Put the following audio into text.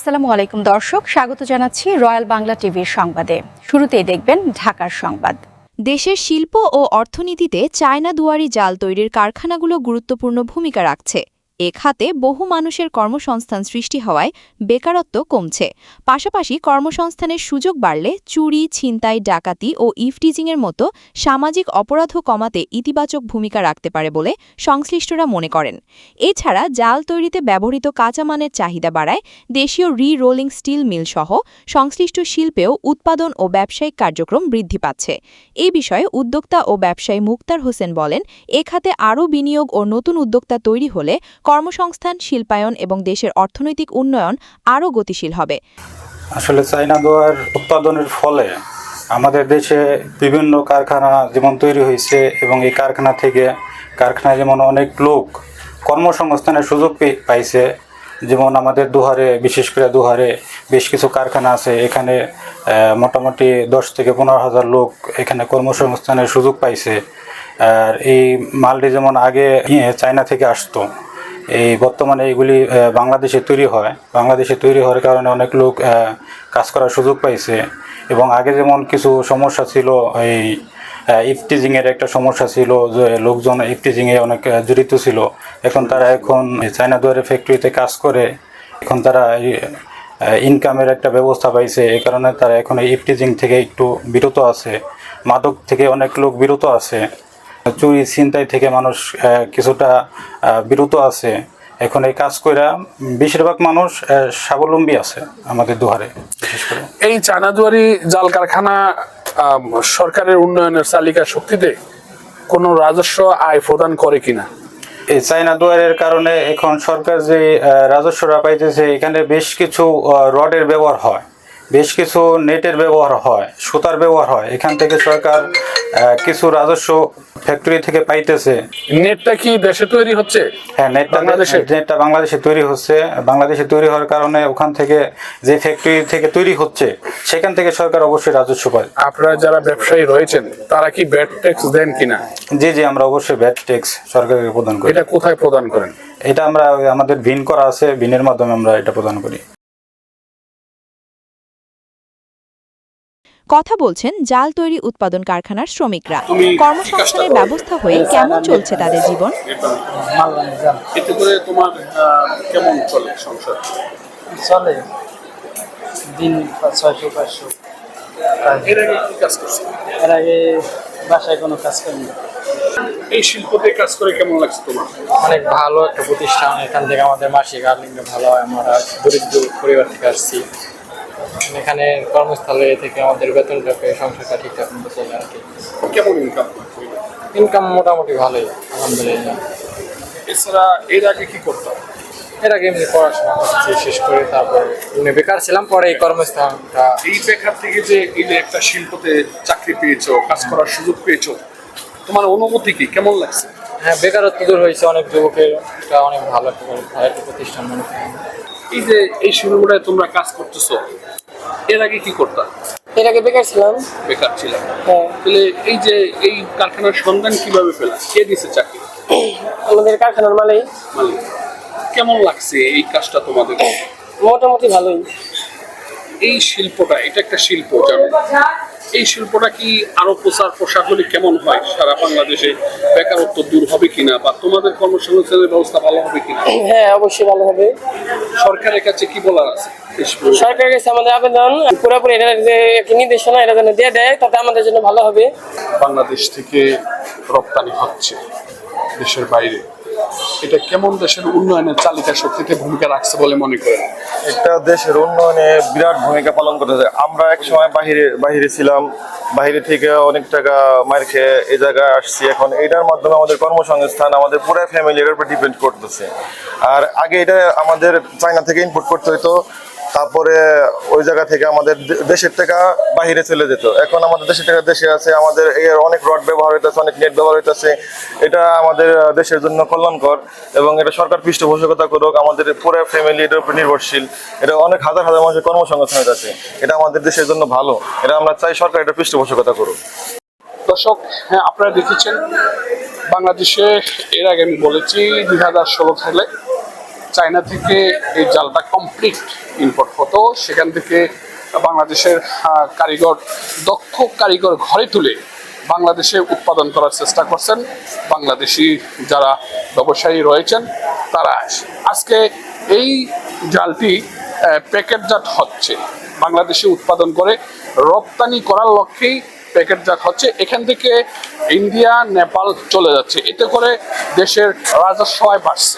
আসসালামু আলাইকুম দর্শক, স্বাগত জানাচ্ছি রয়্যাল বাংলা টিভির সংবাদে। শুরুতেই দেখবেন ঢাকার সংবাদ। দেশের শিল্প ও অর্থনীতিতে চায়না দুয়ারি জাল তৈরির কারখানাগুলো গুরুত্বপূর্ণ ভূমিকা রাখছে। এ খাতে বহু মানুষের কর্মসংস্থান সৃষ্টি হওয়ায় বেকারত্ব কমছে। পাশাপাশি কর্মসংস্থানের সুযোগ বাড়লে চুরি, ছিনতাই, ডাকাতি ও ইভটিজিংয়ের মতো সামাজিক অপরাধও কমাতে ইতিবাচক ভূমিকা রাখতে পারে বলে সংশ্লিষ্টরা মনে করেন। এছাড়া জাল তৈরিতে ব্যবহৃত কাঁচামালের চাহিদা বাড়ায় দেশীয় রি-রোলিং স্টিল মিল সহ সংশ্লিষ্ট শিল্পেও উৎপাদন ও ব্যবসায়িক কার্যক্রম বৃদ্ধি পাচ্ছে। এই বিষয়ে উদ্যোক্তা ও ব্যবসায়ী মুক্তার হোসেন বলেন, এ খাতে আরও বিনিয়োগ ও নতুন উদ্যোক্তা তৈরি হলে কর্মসংস্থান, শিল্পায়ন এবং দেশের অর্থনৈতিক উন্নয়ন আরও গতিশীল হবে। আসলে চায়না দুয়ার উৎপাদনের ফলে আমাদের দেশে বিভিন্ন কারখানা যেমন তৈরি হয়েছে এবং এই কারখানায় যেমন অনেক লোক কর্মসংস্থানের সুযোগ পাইছে। যেমন আমাদের দুহারে, বিশেষ করে দুহারে বেশ কিছু কারখানা আছে, এখানে মোটামুটি 10 থেকে 15,000 লোক এখানে কর্মসংস্থানের সুযোগ পাইছে। আর এই মালটি যেমন আগে চায়না থেকে আসতো, এই বর্তমানে এইগুলি বাংলাদেশে তৈরি হওয়ার কারণে অনেক লোক কাজ করার সুযোগ পাইছে। এবং আগে যেমন কিছু সমস্যা ছিল, এই ইভটিজিংয়ের একটা সমস্যা ছিল, যে লোকজন ইভটিজিংয়ে অনেক জড়িত ছিল। এখন চায়না দুয়ারের ফ্যাক্টরিতে কাজ করে এখন তারা ইনকামের একটা ব্যবস্থা পাইছে। এই কারণে তারা এখন এই ইভটিজিং থেকে একটু বিরত আছে, মাদক থেকে অনেক লোক বিরত আছে, চুরি ছিনতাই থেকে মানুষ কিছুটা বিরত আছে। এখন এই কাজ কইরা বেশিরভাগ মানুষ স্বাবলম্বী আছে আমাদের দুয়ারে। বিশেষ করে এই চায়না দুয়ারি জাল কারখানা সরকারের উন্নয়নের চালিকা শক্তিতে কোনো রাজস্ব আয় প্রদান করে কিনা? এই চায়না দুয়ারের কারণে এখন সরকার যে রাজস্বটা পাইতেছে, এখানে বেশ কিছু রডের ব্যবহার হয়, বেশ কিছু নেটের ব্যবহার হয়, সুতার ব্যবহার হয়। এখান থেকে সরকার কিছু রাজস্ব ফ্যাক্টরি থেকে পাইতেছে। নেটটা কি দেশে তৈরি হচ্ছে? হ্যাঁ, নেটটা বাংলাদেশে তৈরি হচ্ছে। বাংলাদেশে তৈরি হওয়ার কারণে ওখান থেকে যে ফ্যাক্টরি থেকে তৈরি হচ্ছে সেখান থেকে সরকার অবশ্যই রাজস্ব পায়। আপনারা যারা ব্যবসায়ী রয়েছেন তারা কি ভ্যাট ট্যাক্স দেন কিনা? জি, আমরা অবশ্যই ভ্যাট ট্যাক্স সরকারকে প্রদান করি। এটা কোথায় প্রদান করেন? এটা আমরা আমাদের ভিন করা আছে, ভিনের মাধ্যমে আমরা এটা প্রদান করি। কথা বলছেন জাল তৈরি উৎপাদন কারখানার শ্রমিকরা। কর্মসংস্থানের ব্যবস্থা হয়ে কেমন চলছে তাদের জীবন? এতে করে তোমার কেমন চলে সংসার? চলে দিন 600-500। এর আগে কি কাজ করছে? এর আগে বাসায় কোনো কাজ করিনি। এই শিল্পতে কাজ করে কেমন লাগছে তোমার? অনেক ভালো একটা প্রতিষ্ঠান, এখান থেকে আমাদের মাসিক আর্নিংটা ভালো হয়। আমরা দরিদ্র পরিবার থেকে আসছি, এখানে কর্মস্থলে থেকে আমাদের বেতনটা পেয়ে সংসারটা ঠিকঠাক মতো চলে আর কি। কেমন ইনকাম? ইনকাম মোটামুটি ভালোই, আলহামদুলিল্লাহ। এছাড়া এর আগে কি করতাম? এর আগে এমনি পড়াশোনা করছি, শেষ করে তারপর বেকার ছিলাম, পরে এই কর্মস্থানটা। এই বেকার থেকে যে এই যে একটা শিল্পতে চাকরি পেয়েছো, কাজ করার সুযোগ পেয়েছো, তোমার অনুভূতি কি, কেমন লাগছে? হ্যাঁ, বেকারত্ব দূর হয়েছে অনেক যুবকের, এটা অনেক ভালো একটা প্রতিষ্ঠান মনে করি। এই যে এই শিল্পটায় তোমরা কাজ করতেছো, এর আগে কি করতাম? এর আগে বেকার ছিলাম। বেকার ছিলাম। হ্যাঁ। তাহলে এই যে এই কারখানার সন্ধান কিভাবে পেলা? কে দিছে চাকরি? আমাদের কারখানার মালিক। কেমন লাগছে এই কাজটা তোমাদের? মোটামুটি ভালোই। এই শিল্পটা, এটা একটা শিল্প, জানো, এই শিল্পটা কি আরো প্রচার প্রসার হলে কেমন হয়? সারা বাংলাদেশে বেকারত্ব দূর হবে কিনা, বা তোমাদের কর্মসংস্থানের ব্যবস্থা ভালো হবে কিনা? হ্যাঁ, অবশ্যই ভালো হবে। সরকারের কাছে কি বলার আছে? সরকারের কাছে আমাদের আবেদন, পুরোপুরি এটা যে নির্দেশনা এটা যেন দিয়ে দেয়, তাতে আমাদের জন্য ভালো হবে। বাংলাদেশ থেকে রপ্তানি হচ্ছে দেশের বাইরে, এটা কেমন দেশের উন্নয়নের চালিকা শক্তিতে ভূমিকা রাখছে বলে মনে করেন? একটা দেশের উন্নয়নে বিরাট ভূমিকা পালন করতেছে। আমরা এক সময় বাহিরে ছিলাম, বাহিরে থেকে অনেক টাকা মার খেয়ে এই জায়গায় আসছি। এখন এটার মাধ্যমে আমাদের কর্মসংস্থান, আমাদের পুরো ফ্যামিলি এর উপর ডিপেন্ড করতেছে। আর আগে এটা আমাদের চায়না থেকে ইম্পোর্ট করতে হইতো, তারপরে ওই জায়গা থেকে আমাদের দেশের টাকা বাহিরে চলে যেত। এখন আমাদের দেশের টাকা দেশে আছে, আমাদের এর অনেক রড ব্যবহার হইতেছে, অনেক নেট ব্যবহার হইতেছে। এটা আমাদের দেশের জন্য কল্যাণকর, এবং এটা সরকার পৃষ্ঠপোষকতা করুক, আমাদের পুরো ফ্যামিলি এটার উপর নির্ভরশীল। এটা অনেক হাজার হাজার মানুষের কর্মসংস্থান হইতেছে, এটা আমাদের দেশের জন্য ভালো। এটা আমরা চাই সরকার এটা পৃষ্ঠপোষকতা করুক। দর্শক, হ্যাঁ, আপনারা দেখেছেন বাংলাদেশে এর আগে আমি বলেছি 2016 সালে চায়না থেকে এই জালটা কমপ্লিট ইম্পোর্ট হতো, সেখান থেকে বাংলাদেশের দক্ষ কারিগর ঘরে তুলে বাংলাদেশে উৎপাদন করার চেষ্টা করছেন বাংলাদেশি যারা ব্যবসায়ী রয়েছেন তারা। আজকে এই জালটি প্যাকেটজাত হচ্ছে, বাংলাদেশে উৎপাদন করে রপ্তানি করার লক্ষ্যেই প্যাকেটজাত হচ্ছে, এখান থেকে ইন্ডিয়া নেপাল চলে যাচ্ছে, এতে করে দেশের রাজস্ব আয় বাড়ছে।